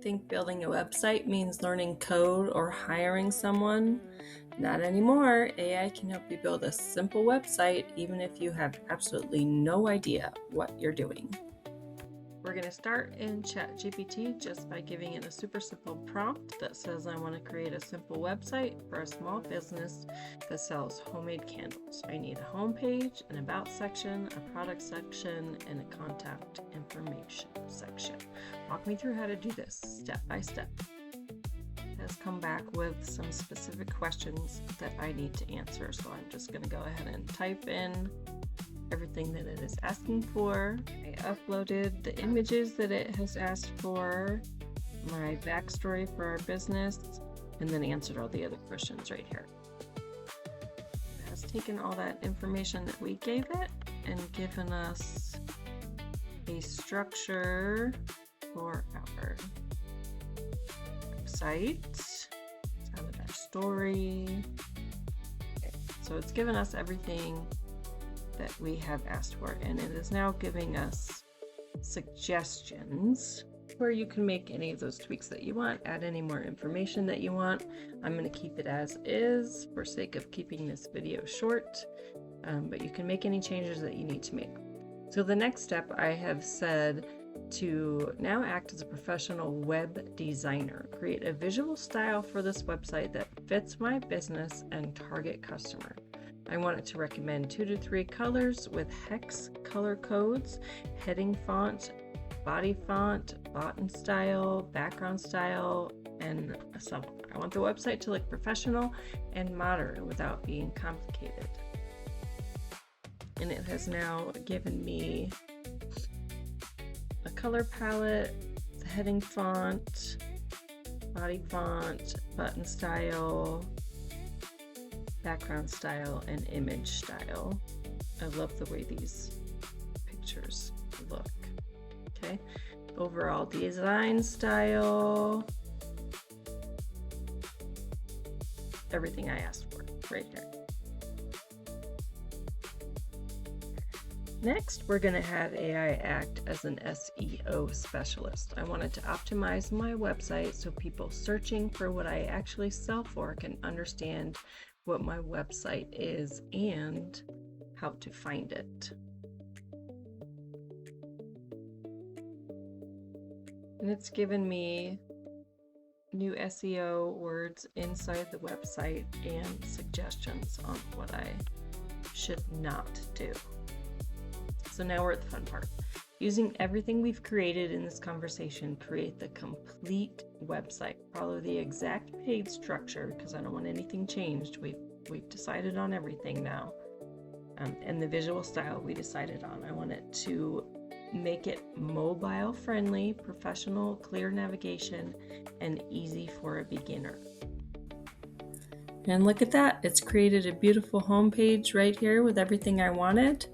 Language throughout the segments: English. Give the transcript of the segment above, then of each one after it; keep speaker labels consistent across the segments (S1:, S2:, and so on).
S1: think building a website means learning code or hiring someone? Not anymore. AI can help you build a simple website even if you have absolutely no idea what you're doing. We're going to start in ChatGPT just by giving it a super simple prompt that says I want to create a simple website for a small business that sells homemade candles. I need a homepage, an about section, a product section, and a contact information section. Walk me through how to do this step by step. It has come back with some specific questions that I need to answer, so I'm just going to go ahead and type in everything that it is asking for. I uploaded the images that it has asked for, my backstory for our business, and then answered all the other questions right here. It has taken all that information that we gave it and given us a structure for our website. It's out of our story. Okay. So it's given us everything that we have asked for, and it is now giving us suggestions where you can make any of those tweaks that you want, add any more information that you want. I'm going to keep it as is for sake of keeping this video short, but you can make any changes that you need to make. So the next step, I have said to now act as a professional web designer, create a visual style for this website that fits my business and target customer. I want it to recommend 2 to 3 colors with hex color codes, heading font, body font, button style, background style, and so on. I want the website to look professional and modern without being complicated. And it has now given me a color palette, the heading font, body font, button style, background style, and image style. I love the way these pictures look. Okay, overall design style, everything I asked for right here. Next, we're going to have AI act as an SEO specialist. I wanted to optimize my website so people searching for what I actually sell for can understand what my website is and how to find it. And it's given me new SEO words inside the website and suggestions on what I should not do. So now we're at the fun part. Using everything we've created in this conversation, create the complete website. Follow the exact page structure because I don't want anything changed. We've decided on everything now. And the visual style we decided on. I want it to make it mobile friendly, professional, clear navigation, and easy for a beginner. And look at that, it's created a beautiful homepage right here with everything I wanted.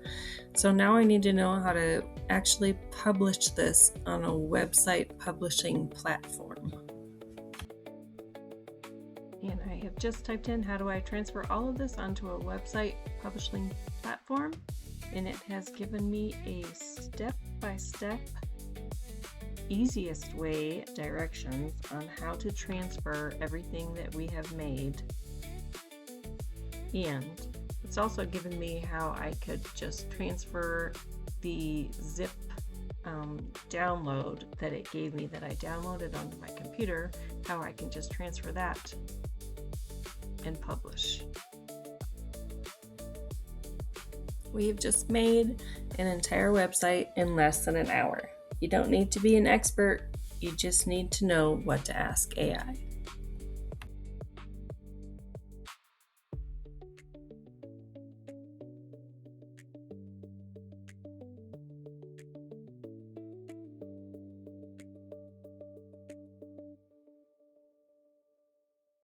S1: So now I need to know how to actually publish this on a website publishing platform. And I have just typed in, how do I transfer all of this onto a website publishing platform? And it has given me a step-by-step, easiest way directions on how to transfer everything that we have made. And it's also given me how I could just transfer the zip download that it gave me that I downloaded onto my computer, how I can just transfer that and publish. We have just made an entire website in less than an hour. You don't need to be an expert, you just need to know what to ask AI.